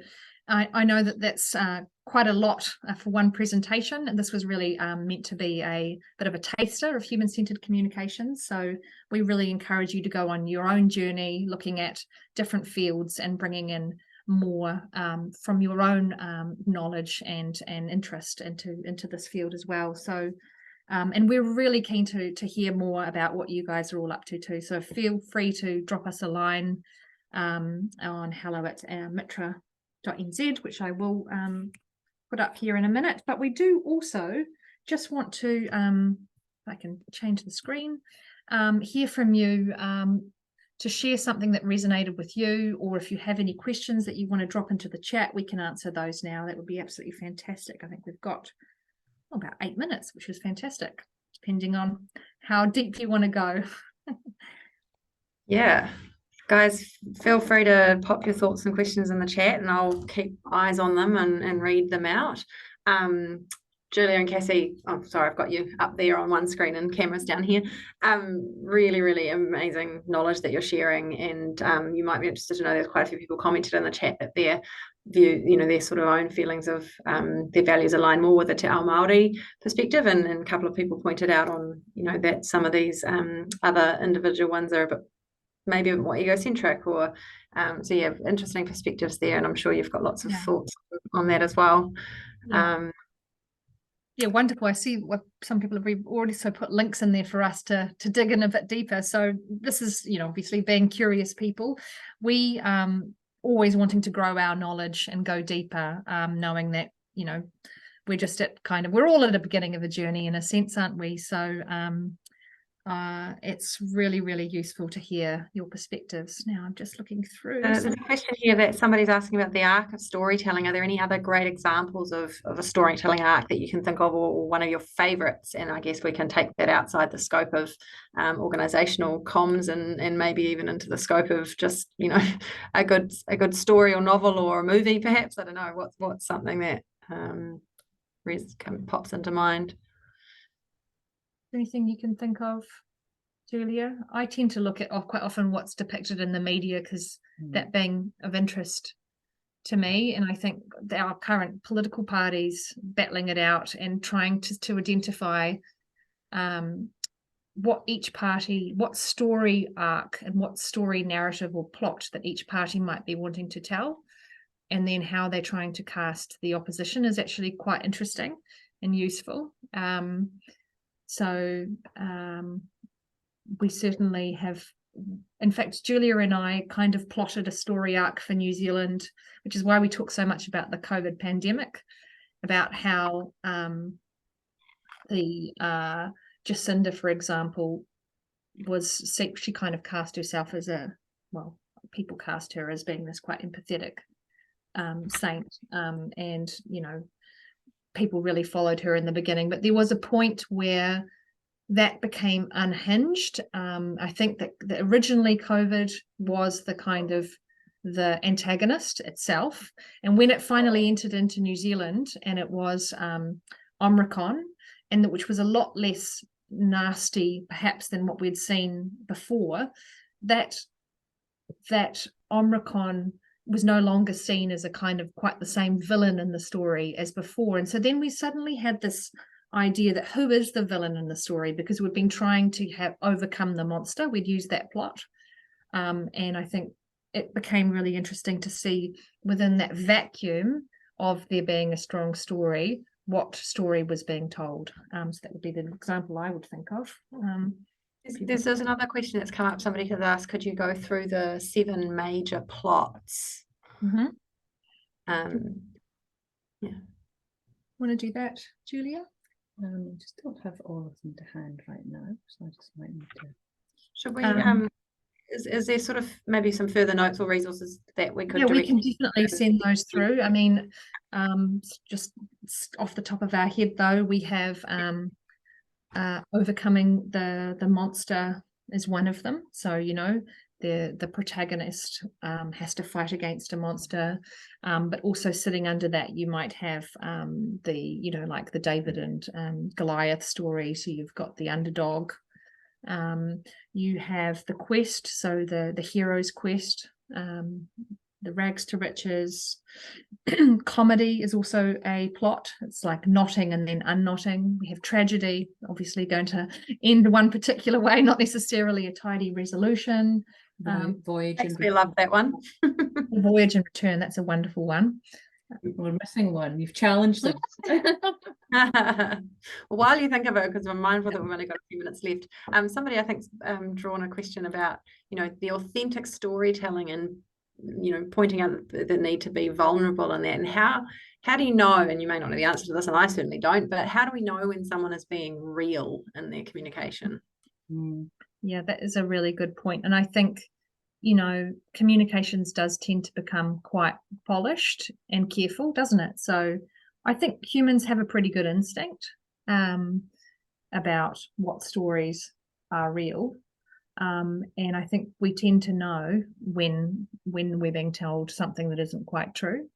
I know that that's quite a lot for one presentation, and this was really meant to be a bit of a taster of human-centered communications. So we really encourage you to go on your own journey, looking at different fields and bringing in more from your own knowledge and interest into this field as well. So and we're really keen to hear more about what you guys are all up to too. So feel free to drop us a line on hello@mitra.nz, which I will put up here in a minute. But we do also just want to, if I can change the screen, hear from you to share something that resonated with you, or if you have any questions that you want to drop into the chat, we can answer those now. That would be absolutely fantastic. I think we've got about 8 minutes, which is fantastic, depending on how deep you want to go. Yeah, guys, feel free to pop your thoughts and questions in the chat, and I'll keep eyes on them and read them out. Julia and Cassie, oh, sorry, I've got you up there on one screen and cameras down here. Really, really amazing knowledge that you're sharing, and you might be interested to know there's quite a few people commented in the chat that their view, their sort of own feelings of their values align more with the Te Ao Māori perspective, and a couple of people pointed out on, that some of these other individual ones are a bit maybe a bit more egocentric, or so yeah, interesting perspectives there, and I'm sure you've got lots of thoughts on that as well. Yeah, wonderful. I see what some people have already put links in there for us to dig in a bit deeper. So this is, obviously being curious people, we always wanting to grow our knowledge and go deeper, knowing that, we're just we're all at the beginning of a journey in a sense, aren't we? So it's really, really useful to hear your perspectives. Now I'm just looking through. There's a question here that somebody's asking about the arc of storytelling. Are there any other great examples of a storytelling arc that you can think of, or one of your favorites? And I guess we can take that outside the scope of organizational comms and maybe even into the scope of just, a good story or novel or a movie, perhaps. I don't know, what's something that pops into mind. Anything you can think of, Julia? I tend to look at quite often what's depicted in the media, because that being of interest to me, and I think our current political parties battling it out and trying to identify what each party, what story arc and what story narrative or plot that each party might be wanting to tell, and then how they're trying to cast the opposition is actually quite interesting and useful. So we certainly have, in fact, Julia and I kind of plotted a story arc for New Zealand, which is why we talk so much about the COVID pandemic, about how the Jacinda, for example, she kind of cast herself as people cast her as being this quite empathetic saint, and, people really followed her in the beginning, but there was a point where that became unhinged. I think that originally COVID was the antagonist itself, and when it finally entered into New Zealand, and it was Omicron, and which was a lot less nasty perhaps than what we'd seen before, that Omicron was no longer seen as a kind of quite the same villain in the story as before. And so then we suddenly had this idea that who is the villain in the story, because we've been trying to overcome the monster. We'd use that plot. And I think it became really interesting to see within that vacuum of there being a strong story, what story was being told. So that would be the example I would think of. There's another question that's come up. Somebody has asked, could you go through the 7 major plots? Mm-hmm. Yeah. Want to do that, Julia? Just don't have all of them to hand right now, so I just might need to. Should we? Is there sort of maybe some further notes or resources that we could? Yeah, we can definitely send those through. I mean, just off the top of our head, though, we have overcoming the monster is one of them. So, you know, the protagonist has to fight against a monster, but also sitting under that, you might have like the David and Goliath story. So you've got the underdog. You have the quest, so the hero's quest, the rags to riches. Comedy is also a plot. It's like knotting and then unknotting. We have tragedy, obviously going to end one particular way, not necessarily a tidy resolution. Voyage and we love that one. Voyage and return, that's a wonderful one. We're missing one. You've challenged them. Well, while you think of it, because I'm mindful that we've only got a few minutes left, somebody I think's drawn a question about, you know, the authentic storytelling and, you know, pointing out the need to be vulnerable in that, and how do you know, and you may not know the answer to this, and I certainly don't, but how do we know when someone is being real in their communication? Yeah, that is a really good point. And I think, you know, communications does tend to become quite polished and careful, doesn't it? So I think humans have a pretty good instinct about what stories are real. And I think we tend to know when we're being told something that isn't quite true.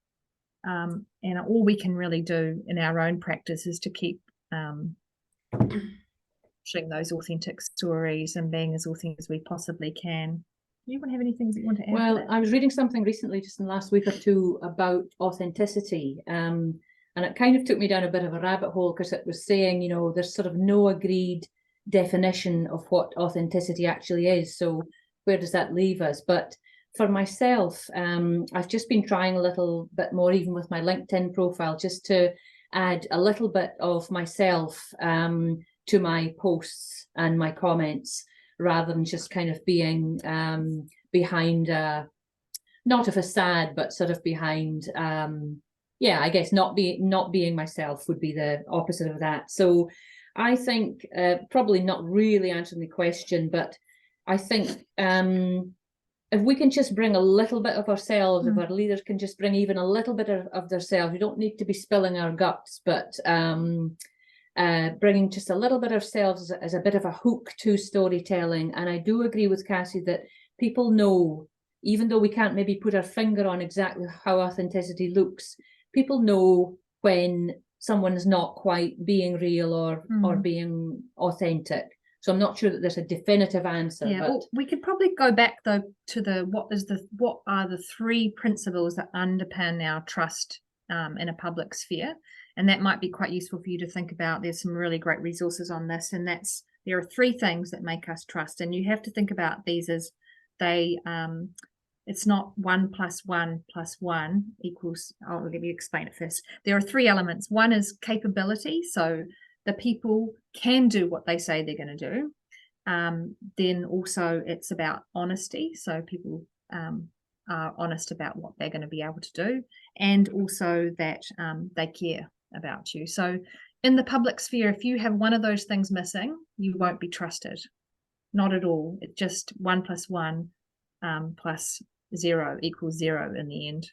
And all we can really do in our own practice is to keep sharing those authentic stories and being as authentic as we possibly can. Do you want to have any things that you want to add? Well, I was reading something recently, just in the last week or two, about authenticity. And it kind of took me down a bit of a rabbit hole, because it was saying, you know, there's sort of no agreed definition of what authenticity actually is. So where does that leave us? But for myself, I've just been trying a little bit more, even with my LinkedIn profile, just to add a little bit of myself to my posts and my comments, rather than just kind of being behind not a facade, but sort of behind I guess not being myself would be the opposite of that. So I think probably not really answering the question, but I think if we can just bring a little bit of ourselves, if our leaders can just bring even a little bit of themselves, we don't need to be spilling our guts, but bringing just a little bit of ourselves as a bit of a hook to storytelling. And I do agree with Cassie that people know, even though we can't maybe put our finger on exactly how authenticity looks, people know when someone is not quite being real or being authentic. So I'm not sure that there's a definitive answer. Yeah, but we could probably go back though to what are the 3 principles that underpin our trust in a public sphere. And that might be quite useful for you to think about. There's some really great resources on this, and there are 3 things that make us trust. And you have to think about these as it's not 1 + 1 + 1 equals, let me explain it first. There are 3 elements. One is capability. So the people can do what they say they're going to do. Then also it's about honesty. So people are honest about what they're going to be able to do, and also that they care about you. So in the public sphere, if you have one of those things missing, you won't be trusted. Not at all. It's just 1 + 1 + 0 = 0 in the end.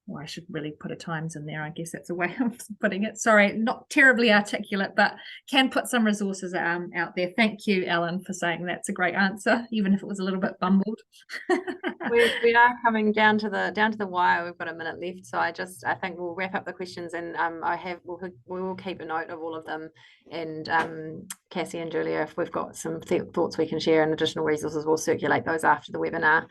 Well, I should really put a times in there. I guess that's a way of putting it. Sorry, not terribly articulate, but can put some resources out there. Thank you, Ellen, for saying that's a great answer, even if it was a little bit bumbled. we are coming down to the wire. We've got a minute left, so I think we'll wrap up the questions, and we will keep a note of all of them. And Cassie and Julia, if we've got some thoughts we can share and additional resources, we'll circulate those after the webinar.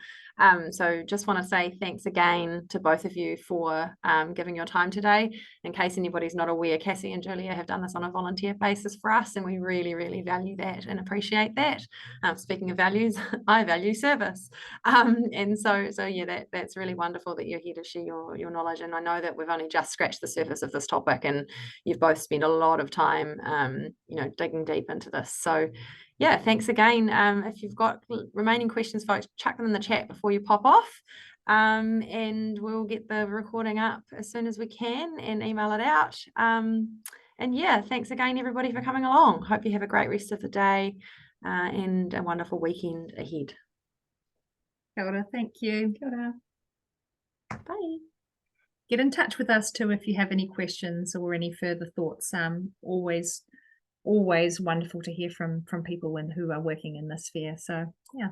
So just want to say thanks again to both of you for giving your time today. In case anybody's not aware, Cassie and Julia have done this on a volunteer basis for us, and we really, really value that and appreciate that. Speaking of values, I value service. And so yeah, that's really wonderful that you're here to share your knowledge. And I know that we've only just scratched the surface of this topic, and you've both spent a lot of time, digging deep into this. So yeah, thanks again. If you've got remaining questions, folks, chuck them in the chat before you pop off. And we'll get the recording up as soon as we can and email it out. And yeah, thanks again, everybody, for coming along. Hope you have a great rest of the day and a wonderful weekend ahead. Kia ora, thank you. Kia ora. Bye. Get in touch with us too if you have any questions or any further thoughts. Always wonderful to hear from people who are working in this sphere. So yeah.